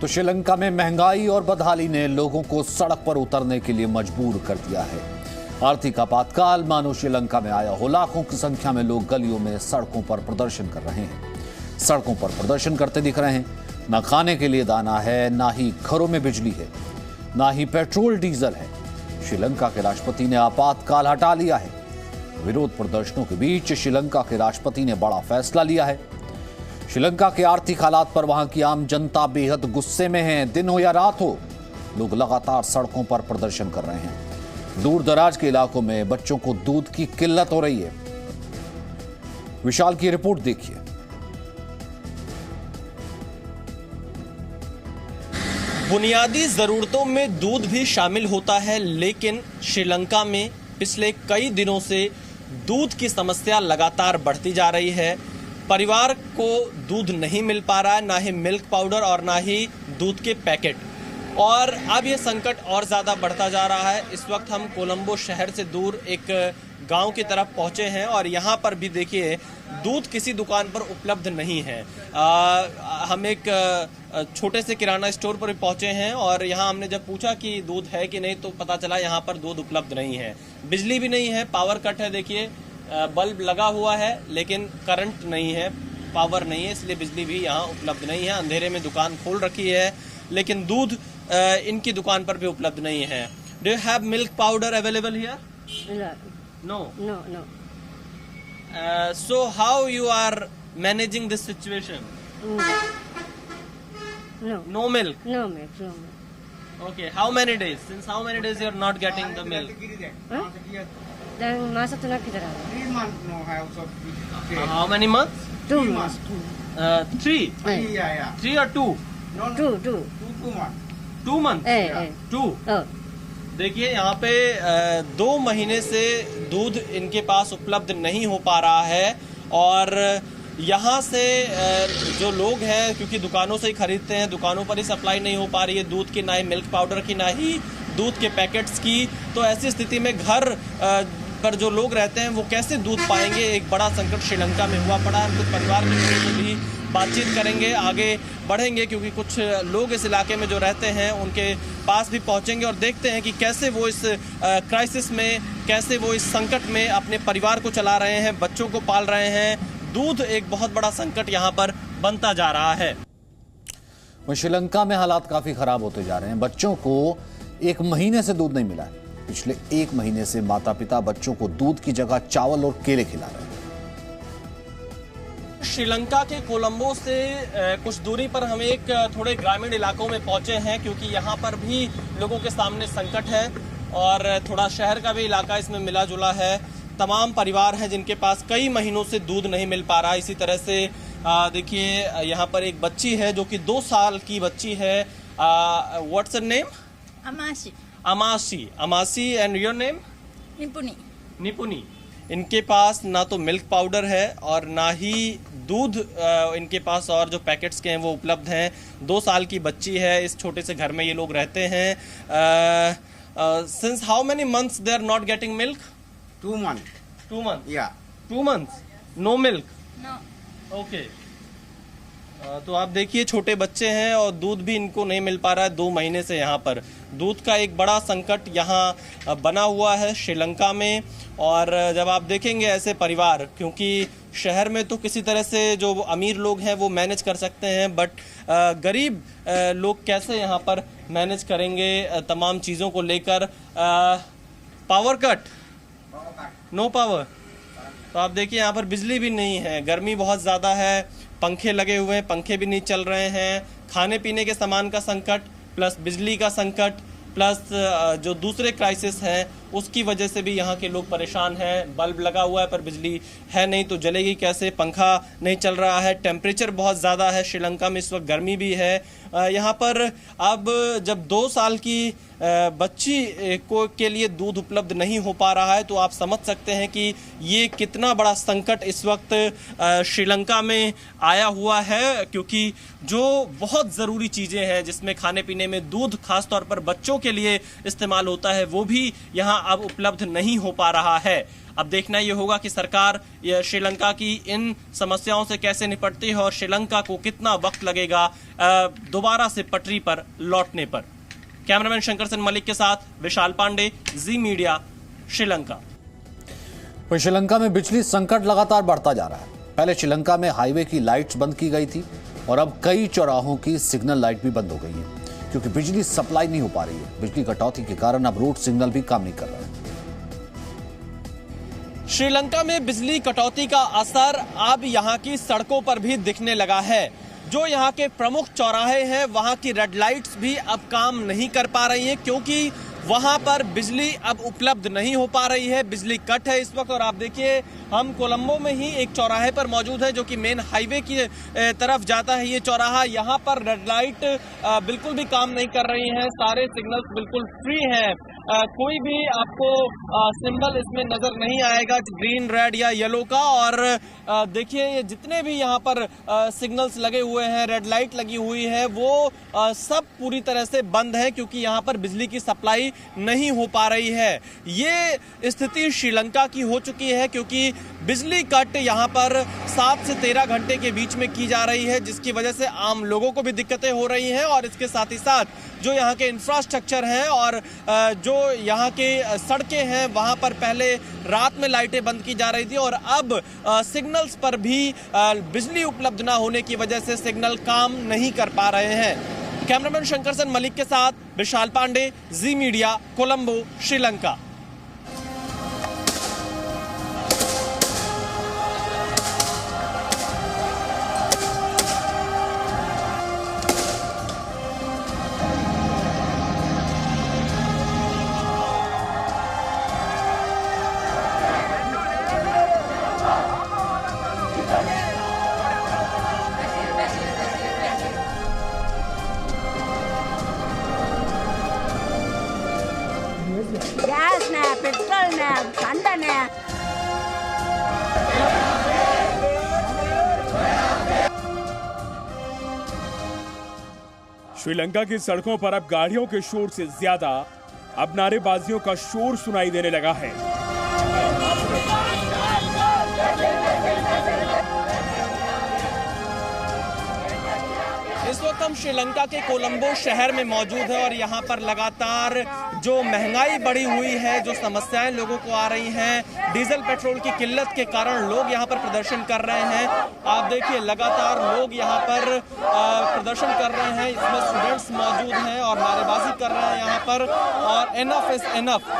तो श्रीलंका में महंगाई और बदहाली ने लोगों को सड़क पर उतरने के लिए मजबूर कर दिया है। आर्थिक आपातकाल मानो श्रीलंका में आया हो। लाखों की संख्या में लोग गलियों में सड़कों पर प्रदर्शन कर रहे हैं। सड़कों पर प्रदर्शन करते दिख रहे हैं। ना खाने के लिए दाना है, ना ही घरों में बिजली है, ना ही पेट्रोल डीजल है। श्रीलंका के राष्ट्रपति ने आपातकाल हटा लिया है। विरोध प्रदर्शनों के बीच श्रीलंका के राष्ट्रपति ने बड़ा फैसला लिया है। श्रीलंका के आर्थिक हालात पर वहां की आम जनता बेहद गुस्से में है। दिन हो या रात हो, लोग लगातार सड़कों पर प्रदर्शन कर रहे हैं। दूर दराज के इलाकों में बच्चों को दूध की किल्लत हो रही है। विशाल की रिपोर्ट देखिए। बुनियादी जरूरतों में दूध भी शामिल होता है, लेकिन श्रीलंका में पिछले कई दिनों से दूध की समस्या लगातार बढ़ती जा रही है। परिवार को दूध नहीं मिल पा रहा है, ना ही मिल्क पाउडर और ना ही दूध के पैकेट। और अब ये संकट और ज़्यादा बढ़ता जा रहा है। इस वक्त हम कोलंबो शहर से दूर एक गांव की तरफ पहुंचे हैं और यहाँ पर भी देखिए दूध किसी दुकान पर उपलब्ध नहीं है। हम एक छोटे से किराना स्टोर पर पहुंचे हैं और यहाँ हमने जब पूछा कि दूध है कि नहीं तो पता चला यहाँ पर दूध उपलब्ध नहीं है। बिजली भी नहीं है, पावर कट है। देखिए बल्ब लगा हुआ है लेकिन करंट नहीं है, पावर नहीं है, इसलिए बिजली भी यहाँ उपलब्ध नहीं है। अंधेरे में दुकान खोल रखी है लेकिन दूध इनकी दुकान पर भी उपलब्ध नहीं है। Do you have milk powder available here? No. No. So how you are managing this situation? No. No milk. No milk. Okay. How many days? Since how many days you are not getting the milk? Huh? Dan masa tu nak kita dah. 3 months no have so How many months? 2 months. 3. yeah. 3 or 2? No, 2 months. 2 months. 2. Oh. देखिए यहाँ पे 2 महीने से दूध इनके पास उपलब्ध नहीं हो पा रहा है और यहाँ से जो लोग हैं क्योंकि दुकानों से ही खरीदते हैं, दुकानों पर ही सप्लाई नहीं हो पा रही है दूध की, ना ही मिल्क पाउडर की, ना ही दूध के पैकेट्स की। तो ऐसी स्थिति में घर पर जो लोग रहते हैं वो कैसे दूध पाएंगे? एक बड़ा संकट श्रीलंका में हुआ पड़ा है। हम कुछ परिवार के लोगों से भी बातचीत करेंगे, आगे बढ़ेंगे क्योंकि कुछ लोग इस इलाके में जो रहते हैं उनके पास भी पहुंचेंगे और देखते हैं कि कैसे वो इस क्राइसिस में, कैसे वो इस संकट में अपने परिवार को चला रहे हैं, बच्चों को पाल रहे हैं। दूध एक बहुत बड़ा संकट यहाँ पर बनता जा रहा है। श्रीलंका में हालात काफी खराब होते जा रहे हैं। बच्चों को 1 महीने से दूध नहीं मिला है। पिछले 1 महीने से माता पिता बच्चों को दूध की जगह चावल और केले खिला रहे हैं। श्रीलंका के कोलंबो से कुछ दूरी पर हम एक थोड़े ग्रामीण इलाकों में पहुंचे हैं क्योंकि यहाँ पर भी लोगों के सामने संकट है और थोड़ा शहर का भी इलाका इसमें मिला जुला है। तमाम परिवार हैं जिनके पास कई महीनों से दूध नहीं मिल पा रहा। इसी तरह से देखिए यहाँ पर एक बच्ची है जो कि 2 साल की बच्ची है। What's her name? Amasi and your name? Nipuni. इनके पास ना तो मिल्क पाउडर है और ना ही दूध इनके पास और जो पैकेट्स के हैं वो उपलब्ध हैं। 2 साल की बच्ची है। इस छोटे से घर में ये लोग रहते हैं। Since how many months they are not getting milk? 2 months. 2 months. Yeah. 2 months. No milk. No. Okay. तो आप देखिए छोटे बच्चे हैं और दूध भी इनको नहीं मिल पा रहा है 2 महीने से। यहाँ पर दूध का एक बड़ा संकट यहाँ बना हुआ है श्रीलंका में। और जब आप देखेंगे ऐसे परिवार, क्योंकि शहर में तो किसी तरह से जो अमीर लोग हैं वो मैनेज कर सकते हैं, बट गरीब लोग कैसे यहाँ पर मैनेज करेंगे तमाम चीज़ों को लेकर? Power cut, no power. तो आप देखिए यहाँ पर बिजली भी नहीं है, गर्मी बहुत ज़्यादा है, पंखे लगे हुए हैं, पंखे भी नहीं चल रहे हैं, खाने पीने के सामान का संकट प्लस बिजली का संकट प्लस जो दूसरे क्राइसिस हैं उसकी वजह से भी यहाँ के लोग परेशान हैं। बल्ब लगा हुआ है पर बिजली है नहीं तो जलेगी कैसे? पंखा नहीं चल रहा है, टेम्परेचर बहुत ज़्यादा है श्रीलंका में, इस वक्त गर्मी भी है। यहाँ पर अब जब 2 साल की बच्ची को के लिए दूध उपलब्ध नहीं हो पा रहा है तो आप समझ सकते हैं कि ये कितना बड़ा संकट इस वक्त श्रीलंका में आया हुआ है। क्योंकि जो बहुत ज़रूरी चीज़ें हैं जिसमें खाने पीने में दूध खास तौर पर बच्चों के लिए इस्तेमाल होता है वो भी यहाँ अब उपलब्ध नहीं हो पा रहा है। अब देखना ये होगा कि सरकार श्रीलंका की इन समस्याओं से कैसे निपटती है और श्रीलंका को कितना वक्त लगेगा दोबारा से पटरी पर लौटने पर। कैमरामैन शंकर सेन मलिक के साथ विशाल पांडे, जी मीडिया, श्रीलंका। श्रीलंका में बिजली संकट लगातार बढ़ता जा रहा है। पहले श्रीलंका में हाईवे की लाइट्स बंद की गई थी और अब कई चौराहों की सिग्नल लाइट भी बंद हो गई है क्योंकि बिजली सप्लाई नहीं हो पा रही है। बिजली कटौती के कारण अब रोड सिग्नल भी काम नहीं कर रहे हैं। श्रीलंका में बिजली कटौती का असर अब यहां की सड़कों पर भी दिखने लगा है। जो यहां के प्रमुख चौराहे हैं वहां की रेड लाइट्स भी अब काम नहीं कर पा रही हैं क्योंकि वहां पर बिजली अब उपलब्ध नहीं हो पा रही है। बिजली कट है इस वक्त। और आप देखिए हम कोलंबो में ही एक चौराहे पर मौजूद है जो कि मेन हाईवे की तरफ जाता है। ये चौराहा, यहाँ पर रेड लाइट बिल्कुल भी काम नहीं कर रही है। सारे सिग्नल्स बिल्कुल फ्री हैं। कोई भी आपको सिंबल इसमें नजर नहीं आएगा ग्रीन, रेड या येलो का। और देखिए ये जितने भी यहाँ पर सिग्नल्स लगे हुए हैं, रेड लाइट लगी हुई है, वो सब पूरी तरह से बंद है क्योंकि यहाँ पर बिजली की सप्लाई नहीं हो पा रही है। ये स्थिति श्रीलंका की हो चुकी है क्योंकि बिजली कट यहाँ पर 7 से 13 घंटे के बीच में की जा रही है जिसकी वजह से आम लोगों को भी दिक्कतें हो रही हैं। और इसके साथ ही साथ जो यहाँ के इंफ्रास्ट्रक्चर हैं और जो यहाँ के सड़कें हैं वहाँ पर पहले रात में लाइटें बंद की जा रही थी और अब सिग्नल्स पर भी बिजली उपलब्ध ना होने की वजह से सिग्नल काम नहीं कर पा रहे हैं। कैमरामैन शंकर सेन मलिक के साथ विशाल पांडे, जी मीडिया, कोलंबो, श्रीलंका। गैस ने, पेट्रोल ने, ठंडा ने। श्रीलंका की सड़कों पर अब गाड़ियों के शोर से ज्यादा अब नारेबाजियों का शोर सुनाई देने लगा है। इस वक्त हम श्रीलंका के कोलंबो शहर में मौजूद है और यहाँ पर लगातार जो महंगाई बढ़ी हुई है, जो समस्याएं लोगों को आ रही हैं, डीजल पेट्रोल की किल्लत के कारण लोग यहाँ पर प्रदर्शन कर रहे हैं। आप देखिए लगातार लोग यहाँ पर प्रदर्शन कर रहे हैं। इसमें स्टूडेंट्स मौजूद हैं और नारेबाजी कर रहे हैं यहाँ पर। और enough is enough,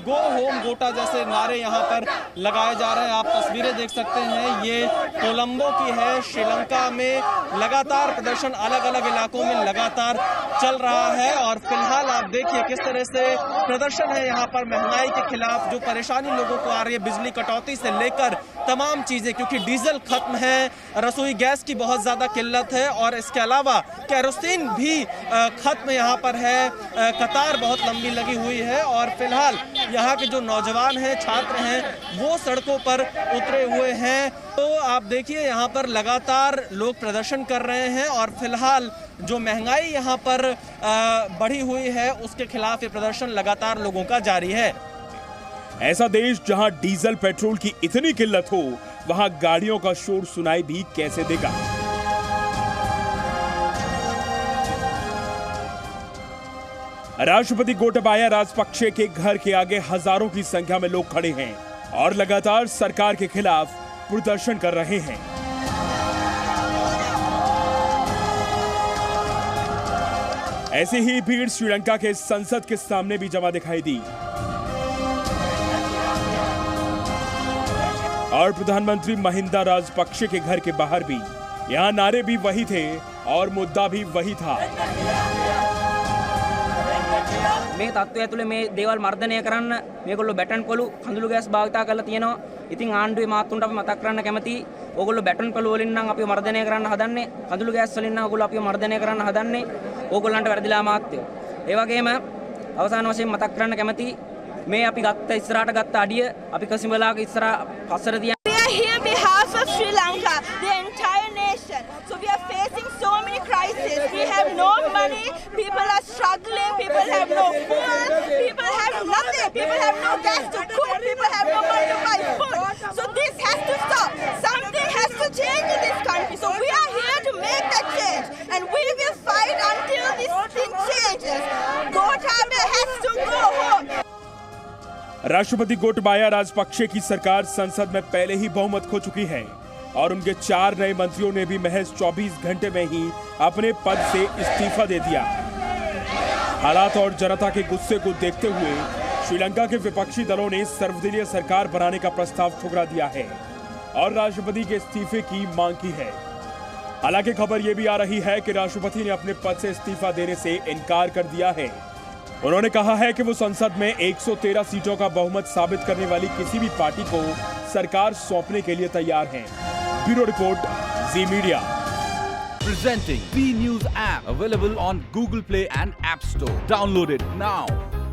go home गोटा जैसे नारे यहाँ पर लगाए जा रहे हैं। आप तस्वीरें देख सकते हैं, ये कोलंबो की है। श्रीलंका में लगातार प्रदर्शन अलग अलग इलाकों में लगातार चल रहा है और फिलहाल आप देखिए किस तरह से प्रदर्शन है यहाँ पर महंगाई के खिलाफ। जो परेशानी लोगों को आ रही है बिजली कटौती से लेकर तमाम चीजें, क्योंकि डीजल खत्म है, रसोई गैस की बहुत ज्यादा किल्लत है और इसके अलावा केरोसिन भी खत्म यहाँ पर है। कतार बहुत लंबी लगी हुई है और फिलहाल यहाँ के जो नौजवान हैं, छात्र हैं, वो सड़कों पर उतरे हुए हैं। तो आप देखिए यहाँ पर लगातार लोग प्रदर्शन कर रहे हैं और फिलहाल जो महंगाई यहाँ पर बढ़ी हुई है उसके खिलाफ ये प्रदर्शन लगातार लोगों का जारी है। ऐसा देश जहां डीजल पेट्रोल की इतनी किल्लत हो, वहां गाड़ियों का शोर सुनाई भी कैसे देगा। राष्ट्रपति गोटाबाया राजपक्षे के घर के आगे हजारों की संख्या में लोग खड़े हैं और लगातार सरकार के खिलाफ प्रदर्शन कर रहे हैं। ऐसी ही भीड़ श्रीलंका के संसद के सामने भी जमा दिखाई दी और प्रधानमंत्री महिंदा राजपक्षे के घर के बाहर भी यहां नारे भी वही थे और मुद्दा भी वही था। මේ තත්ත්වය ඇතුලේ මේ දේවල් මර්ධනය කරන්න මේගොල්ලෝ බැටන් පොළු කඳුළු ගෑස් භාවිතා කරලා තියෙනවා. ඉතින් ආණ්ඩුවේ මාතුන්ට අපි මතක් කරන්න කැමතියි. ඕගොල්ලෝ බැටන් පොළු වලින් නම් අපිව මර්ධනය කරන්න හදන්නේ. කඳුළු ගෑස් වලින් නම් ඕගොල්ලෝ අපිව මර්ධනය කරන්න හදන්නේ. ඕගොල්ලන්ට වැරදිලා මාත්‍යෝ. ඒ වගේම අවසාන වශයෙන් මතක් කරන්න කැමතියි මේ අපි ගත්ත ඉස්සරහට ගත්ත අඩිය අපි කසිමලාක ඉස්සරහ පස්සට තියන්න. We are here on behalf of Sri Lanka, the entire nation. So we are facing so many crises. We have no money, people are struggling, people have no food, people have nothing, people have no gas to cook. People have no money to buy food. So this has to stop. Something has to change in this country. So we are here to make that change. And we will fight until this thing changes. Gotabaya has to go home. राष्ट्रपति गोटबाया राजपक्षे की सरकार संसद में पहले ही बहुमत खो चुकी है और उनके 4 नए मंत्रियों ने भी महज 24 घंटे में ही अपने पद से इस्तीफा दे दिया। हालात और जनता के गुस्से को देखते हुए श्रीलंका के विपक्षी दलों ने सर्वदलीय सरकार बनाने का प्रस्ताव ठुकरा दिया है और राष्ट्रपति के इस्तीफे की मांग की है। हालांकि खबर यह भी आ रही है कि राष्ट्रपति ने अपने पद से इस्तीफा देने से इनकार कर दिया है। उन्होंने कहा है कि वो संसद में 113 सीटों का बहुमत साबित करने वाली किसी भी पार्टी को सरकार सौंपने के लिए तैयार हैं। Bureau report, ji media. Presenting B News app, available on Google Play and App Store. Download it now.